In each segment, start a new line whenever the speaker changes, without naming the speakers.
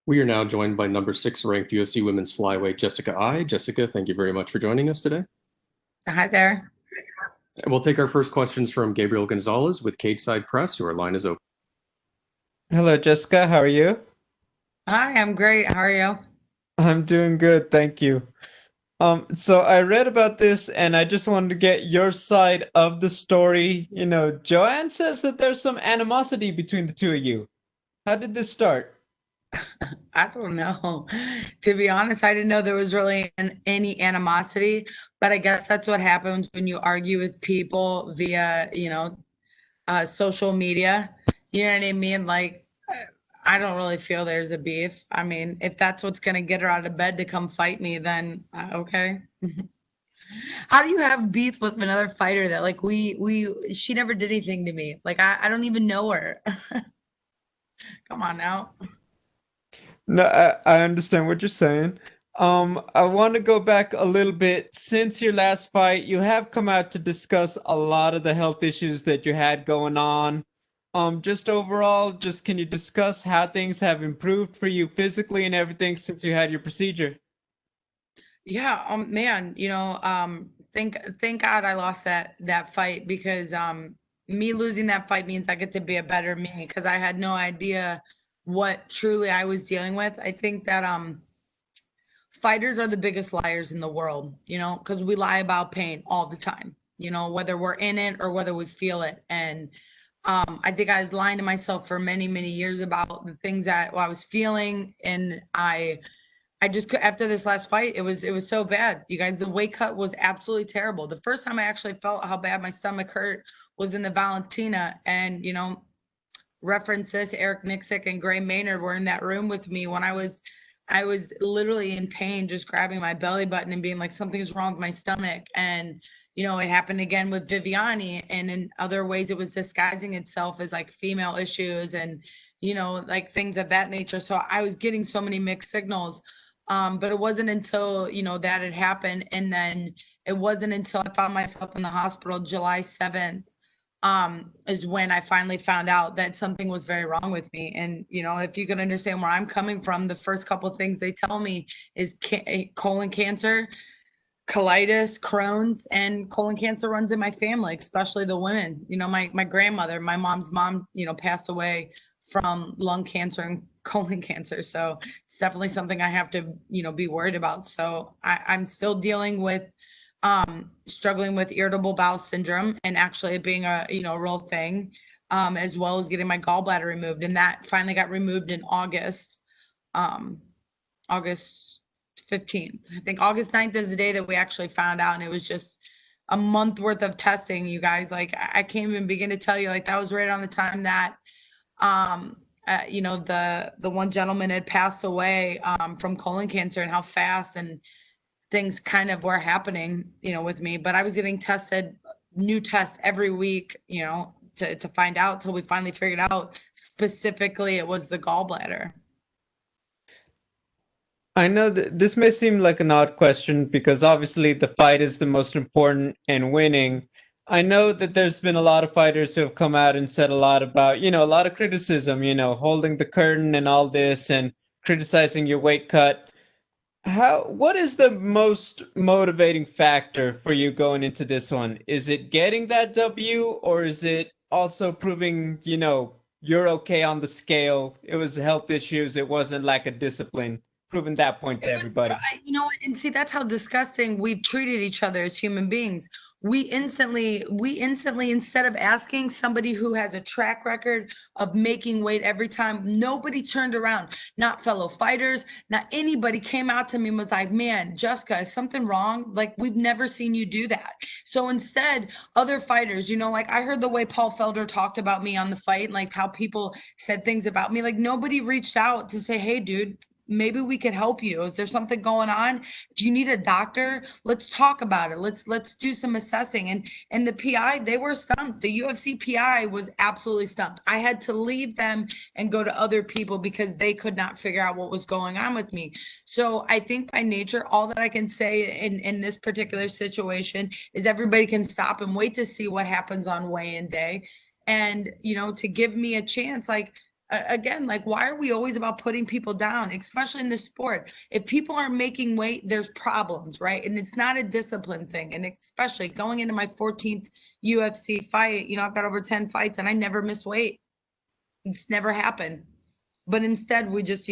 We are now joined by number six ranked UFC women's flyweight Jessica Eye. Jessica, thank you very much for joining us today.
Hi there.
And we'll take our first questions from Gabriel Gonzalez with Cage Side Press. Your line is open.
Hello, Jessica. How are you?
Hi, I'm great. How are you?
I'm doing good, thank you. So I read about this and I just wanted to get your side of the story. Joanne says that there's some animosity between the two of you. How did this start?
I don't know. To be honest, I didn't know there was really any animosity, but I guess that's what happens when you argue with people via, social media. You know what I mean? Like, I don't really feel there's a beef. I mean, if that's what's going to get her out of bed to come fight me, then okay. How do you have beef with another fighter that like she never did anything to me? Like I don't even know her. Come on now.
No, I understand what you're saying. I want to go back a little bit. Since your last fight, you have come out to discuss a lot of the health issues that you had going on. Just overall, just can you discuss how things have improved for you physically and everything since you had your procedure?
Yeah, man, thank God I lost that fight because me losing that fight means I get to be a better me because I had no idea what truly I was dealing with. I think that fighters are the biggest liars in the world, because we lie about pain all the time, whether we're in it or whether we feel it. And I think I was lying to myself for many, many years about the things that I was feeling, and I just after this last fight, it was so bad. You guys, the weight cut was absolutely terrible. The first time I actually felt how bad my stomach hurt was in the Valentina, and reference this, Eric Nixick and Gray Maynard were in that room with me when I was literally in pain, just grabbing my belly button and being like, something's wrong with my stomach. And it happened again with Viviani, and in other ways, it was disguising itself as like female issues and like things of that nature. So I was getting so many mixed signals. But it wasn't until, that had happened. And then it wasn't until I found myself in the hospital July 7th, is when I finally found out that something was very wrong with me. And, if you can understand where I'm coming from, the first couple of things they tell me is colon cancer, colitis, Crohn's, and colon cancer runs in my family, especially the women. My grandmother, my mom's mom, passed away from lung cancer and colon cancer. So it's definitely something I have to, be worried about. So I'm still dealing with struggling with irritable bowel syndrome and actually it being a, real thing, as well as getting my gallbladder removed. And that finally got removed in August. Um, August 15th. I think August 9th is the day that we actually found out. And it was just a month worth of testing, you guys. Like I can't even begin to tell you, like that was right on the time that the one gentleman had passed away from colon cancer, and how fast and things kind of were happening, with me. But I was getting tested, new tests every week, to find out till we finally figured out specifically it was the gallbladder.
I know that this may seem like an odd question because obviously the fight is the most important and winning. I know that there's been a lot of fighters who have come out and said a lot about, a lot of criticism, holding the curtain and all this and criticizing your weight cut. What is the most motivating factor for you going into this one? Is it getting that W or is it also proving, you're okay on the scale? It was health issues, it wasn't lack of discipline. Proving that point to
It was,
everybody.
and see, that's how disgusting we've treated each other as human beings. We instantly, instead of asking somebody who has a track record of making weight every time, nobody turned around. Not fellow fighters, not anybody came out to me and was like, man, Jessica, is something wrong? Like, we've never seen you do that. So instead, other fighters, like I heard the way Paul Felder talked about me on the fight, and like how people said things about me. Like, nobody reached out to say, hey, dude, maybe we could help you. Is there something going on? Do you need a doctor? Let's talk about it. Let's do some assessing. And the PI, they were stumped. The UFC PI was absolutely stumped. I had to leave them and go to other people because they could not figure out what was going on with me. So I think by nature, all that I can say in this particular situation is everybody can stop and wait to see what happens on weigh-in day. And to give me a chance, like again, like, why are we always about putting people down, especially in this sport? If people aren't making weight, there's problems, right? And it's not a discipline thing. And especially going into my 14th UFC fight, I've got over 10 fights and I never miss weight. It's never happened. But instead, we just,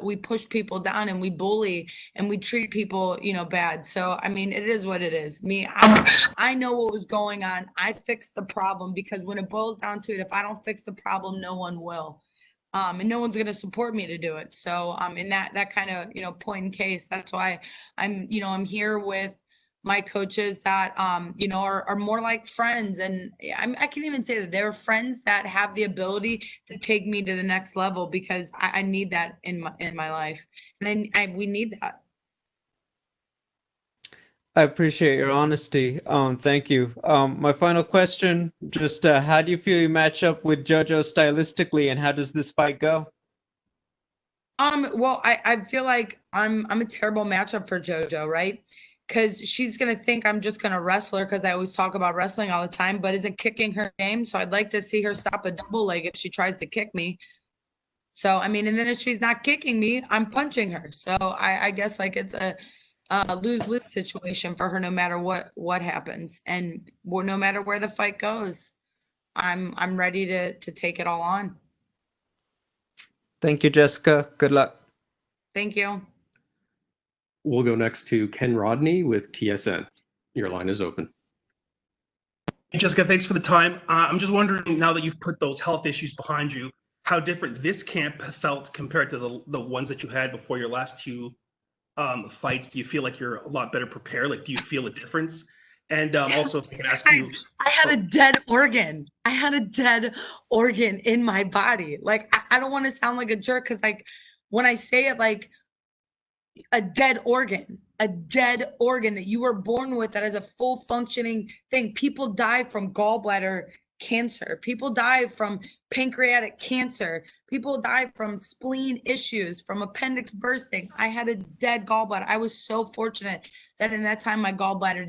we push people down and we bully and we treat people, bad. So, I mean, it is what it is. I know what was going on. I fixed the problem, because when it boils down to it, if I don't fix the problem, no one will. And no one's going to support me to do it. So, in that kind of, point in case, that's why I'm here with my coaches that, are more like friends. And I can even say that they're friends that have the ability to take me to the next level, because I need that in my life. And we need that.
I appreciate your honesty. Thank you. My final question, just how do you feel you match up with JoJo stylistically, and how does this fight go?
Well, I feel like I'm a terrible matchup for JoJo, right? Because she's gonna think I'm just gonna wrestle her, because I always talk about wrestling all the time, but isn't kicking her game. So I'd like to see her stop a double leg if she tries to kick me. So I mean, and then if she's not kicking me, I'm punching her. So I guess like it's a lose-lose situation for her, no matter what happens, and no matter where the fight goes, I'm ready to take it all on.
Thank you, Jessica. Good luck.
Thank you.
We'll go next to Ken Rodney with TSN. Your line is open.
Hey, Jessica, thanks for the time. I'm just wondering, now that you've put those health issues behind you, how different this camp felt compared to the ones that you had before your last two fights. Do you feel like you're a lot better prepared? Like, do you feel a difference? And also, if I can ask you,
I had a dead organ. I had a dead organ in my body. Like, I don't want to sound like a jerk, because like when I say it, like a dead organ that you were born with, that is a full functioning thing. People die from gallbladder cancer. People die from pancreatic cancer. People die from spleen issues, from appendix bursting. I had a dead gallbladder. I was so fortunate that in that time my gallbladder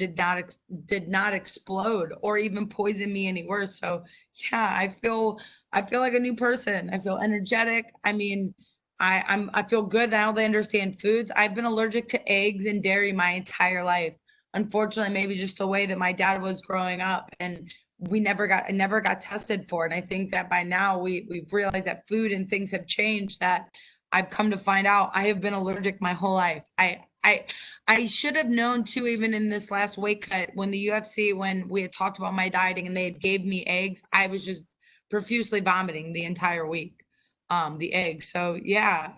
did not explode or even poison me any worse. So yeah, I feel like a new person. I feel energetic. I mean, I feel good now that I understand foods. I've been allergic to eggs and dairy my entire life. Unfortunately, maybe just the way that my dad was growing up, and I never got tested for it. And I think that by now we've realized that food and things have changed, that I've come to find out I have been allergic my whole life. I should have known too, even in this last weight cut, when the UFC, when we had talked about my dieting and they had gave me eggs, I was just profusely vomiting the entire week. The eggs. So yeah,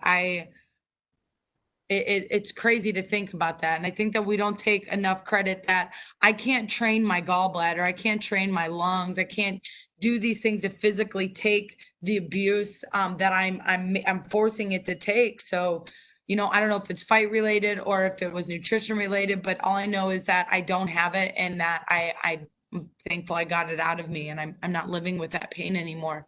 it's crazy to think about that. And I think that we don't take enough credit that I can't train my gallbladder. I can't train my lungs. I can't do these things to physically take the abuse that I'm forcing it to take. So, I don't know if it's fight related or if it was nutrition related, but all I know is that I don't have it, and that I'm thankful I got it out of me, and I'm not living with that pain anymore.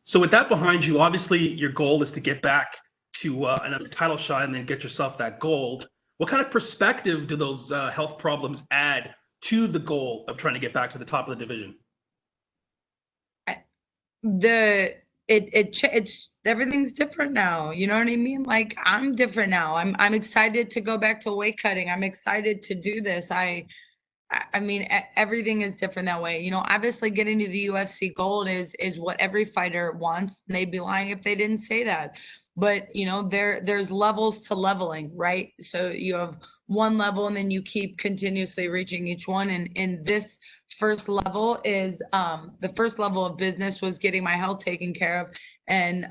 so with that behind you, obviously your goal is to get back to another title shot and then get yourself that gold. What kind of perspective do those health problems add to the goal of trying to get back to the top of the division?
It's everything's different now. You know what I mean? Like, I'm different now. I'm excited to go back to weight cutting. I'm excited to do this. I mean, everything is different that way. Obviously getting to the UFC gold is what every fighter wants. And they'd be lying if they didn't say that. But, there's levels to leveling, right? So you have one level and then you keep continuously reaching each one. And this first level is, the first level of business was getting my health taken care of, and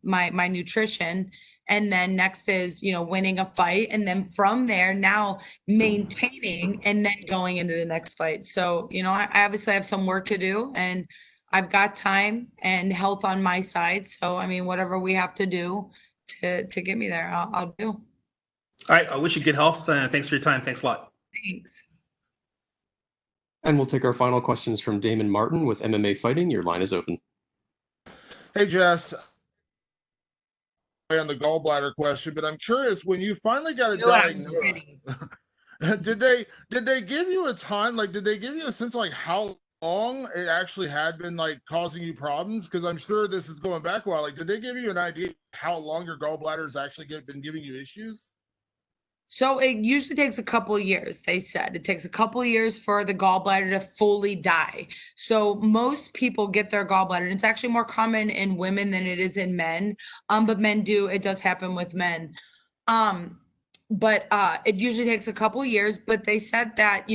my nutrition. And then next is, winning a fight. And then from there, now maintaining and then going into the next fight. So, I obviously have some work to do, and I've got time and health on my side. So, I mean, whatever we have to do to get me there, I'll do.
All right. I wish you good health. Thanks for your time. Thanks a lot.
Thanks.
And we'll take our final questions from Damon Martin with MMA Fighting. Your line is open.
Hey, Jess. On the gallbladder question, but I'm curious, when you finally got a diagnosis, did they give you a time? Like, did they give you a sense like how long it actually had been like causing you problems? Because I'm sure this is going back a while. Like, did they give you an idea how long your gallbladder's actually been giving you issues?
So it usually takes a couple of years, they said. It takes a couple of years for the gallbladder to fully die. So most people get their gallbladder, and it's actually more common in women than it is in men. But it does happen with men. But it usually takes a couple of years, but they said that,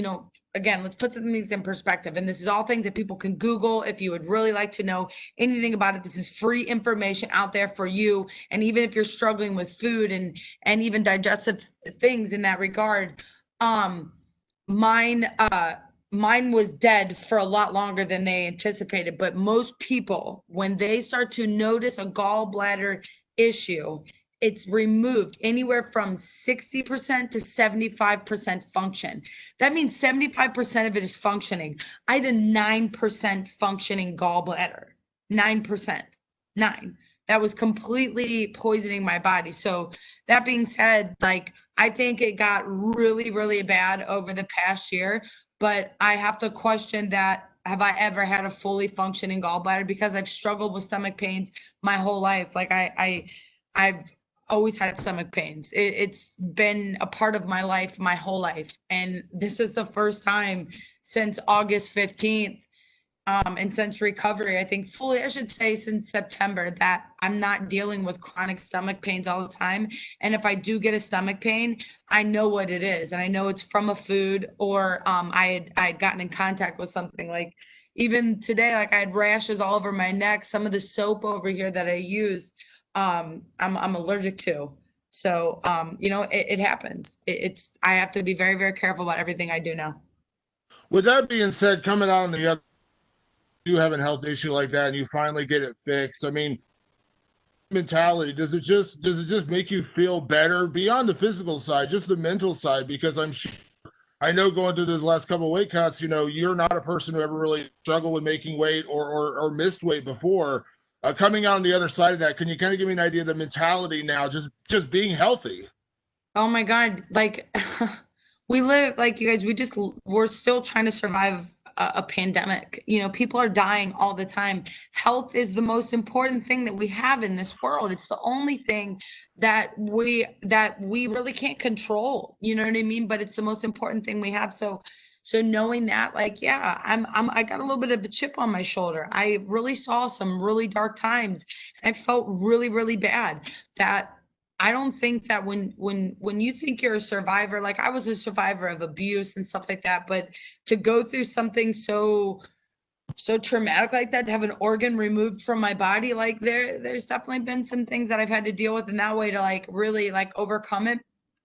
again, let's put some things in perspective. And this is all things that people can Google if you would really like to know anything about it. This is free information out there for you. And even if you're struggling with food and even digestive things in that regard, mine was dead for a lot longer than they anticipated. But most people, when they start to notice a gallbladder issue, it's removed anywhere from 60% to 75% function. That means 75% of it is functioning. I had a 9% functioning gallbladder. 9%. 9. That was completely poisoning my body. So that being said, like, I think it got really, really bad over the past year, but I have to question that. Have I ever had a fully functioning gallbladder? Because I've struggled with stomach pains my whole life. Like I've always had stomach pains. It's been a part of my life, my whole life. And this is the first time since August 15th, and since recovery, I think fully, I should say since September, that I'm not dealing with chronic stomach pains all the time. And if I do get a stomach pain, I know what it is. And I know it's from a food, or I had gotten in contact with something. Like even today, like I had rashes all over my neck. Some of the soap over here that I use, I'm allergic to. So it happens. I have to be very, very careful about everything I do now.
With that being said, coming out on the other, you have a health issue like that and you finally get it fixed. I mean, mentality, does it just make you feel better beyond the physical side, just the mental side? Because I know going through those last couple of weight cuts, you're not a person who ever really struggled with making weight or missed weight before. Coming out on the other side of that, can you kind of give me an idea of the mentality now, just being healthy?
Oh my God. Like we live, like you guys, we're still trying to survive a pandemic. People are dying all the time. Health is the most important thing that we have in this world. It's the only thing that we really can't control. You know what I mean? But it's the most important thing we have. So knowing that, like, yeah, I got a little bit of a chip on my shoulder. I really saw some really dark times, and I felt really, really bad. That I don't think that when you think you're a survivor, like I was a survivor of abuse and stuff like that, but to go through something so traumatic like that, to have an organ removed from my body, like there's definitely been some things that I've had to deal with in that way to like really like overcome it,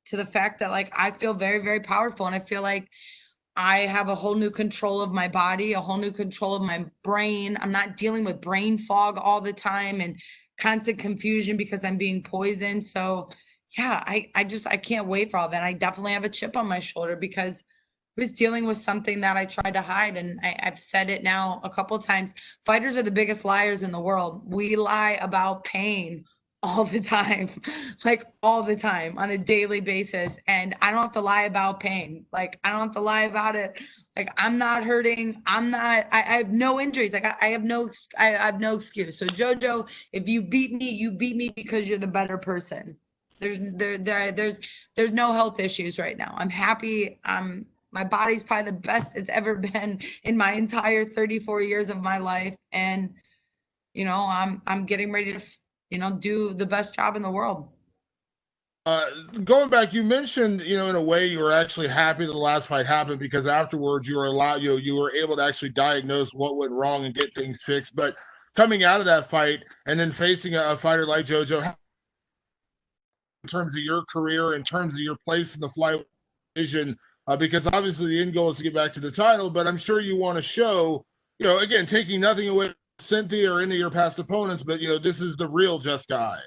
to the fact that like I feel very, very powerful, and I feel like I have a whole new control of my body, a whole new control of my brain. I'm not dealing with brain fog all the time and constant confusion because I'm being poisoned. So yeah, I can't wait for all that. I definitely have a chip on my shoulder because I was dealing with something that I tried to hide. And I've said it now a couple of times. Fighters are the biggest liars in the world. We lie about pain all the time, like all the time on a daily basis. And I don't have to lie about pain. Like I don't have to lie about it. Like I'm not hurting. I have no injuries. Like I have no excuse. So Jojo, if you beat me because you're the better person. There's no health issues right now. I'm happy. My body's probably the best it's ever been in my entire 34 years of my life. And I'm getting ready to do the best job in the world.
Going back, you mentioned, in a way you were actually happy the last fight happened because afterwards you were able to actually diagnose what went wrong and get things fixed. But coming out of that fight and then facing a fighter like JoJo, in terms of your career, in terms of your place in the flyweight division, because obviously the end goal is to get back to the title, but I'm sure you want to show, again, taking nothing away from Cynthia or any of your past opponents, but this is the real Jessica Eye.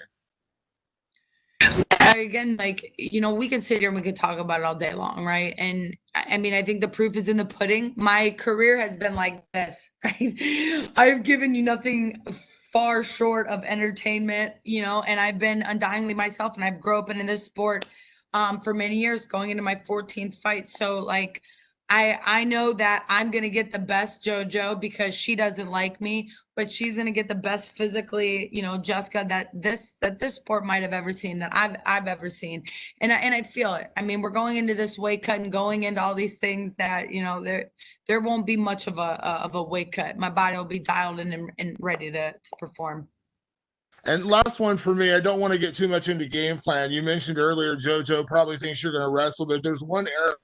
Again, like, we can sit here and we can talk about it all day long, right? And I mean, I think the proof is in the pudding. My career has been like this, right? I've given you nothing far short of entertainment, and I've been undyingly myself, and I've grown up in this sport for many years, going into my 14th fight. So like, I know that I'm gonna get the best JoJo because she doesn't like me, but she's gonna get the best physically, Jessica that this sport might have ever seen, that I've ever seen. And I feel it. I mean, we're going into this weight cut and going into all these things that, there won't be much of a weight cut. My body will be dialed in and ready to perform.
And last one for me, I don't want to get too much into game plan. You mentioned earlier, JoJo probably thinks you're going to wrestle, but there's one area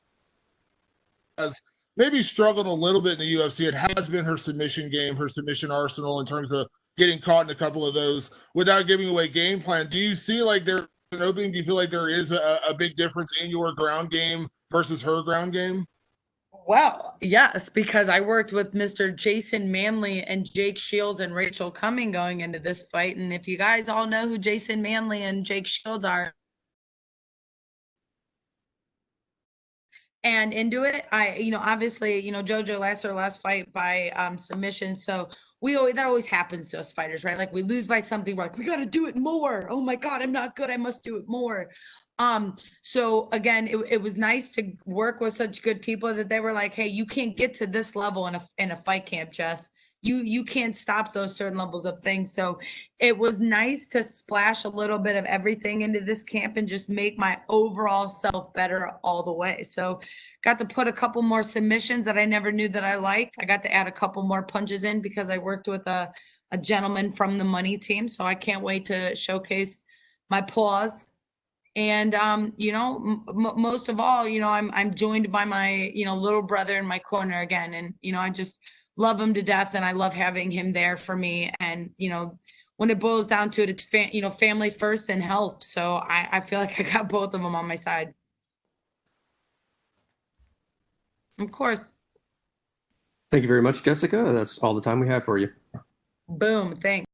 has maybe struggled a little bit in the UFC. It has been her submission game, her submission arsenal in terms of getting caught in a couple of those without giving away game plan. Do you see like there's an opening? Do you feel like there is a big difference in your ground game versus her ground game?
Well, yes, because I worked with Mr. Jason Manley and Jake Shields and Rachel Cumming going into this fight. And if you guys all know who Jason Manley and Jake Shields are, and into it, obviously, JoJo lost her last fight by submission. So that always happens to us fighters, right? Like we lose by something, we're like, we got to do it more. Oh my God, I'm not good. I must do it more. So again, it was nice to work with such good people that they were like, hey, you can't get to this level in a fight camp, Jess. You can't stop those certain levels of things. So it was nice to splash a little bit of everything into this camp and just make my overall self better all the way. So got to put a couple more submissions that I never knew that I liked. I got to add a couple more punches in because I worked with a gentleman from the money team. So I can't wait to showcase my paws. And most of all, I'm joined by my little brother in my corner again, and I just love him to death, and I love having him there for me. And when it boils down to it, it's family first and health. So I feel like I got both of them on my side. Of course.
Thank you very much, Jessica. That's all the time we have for you.
Boom. Thanks.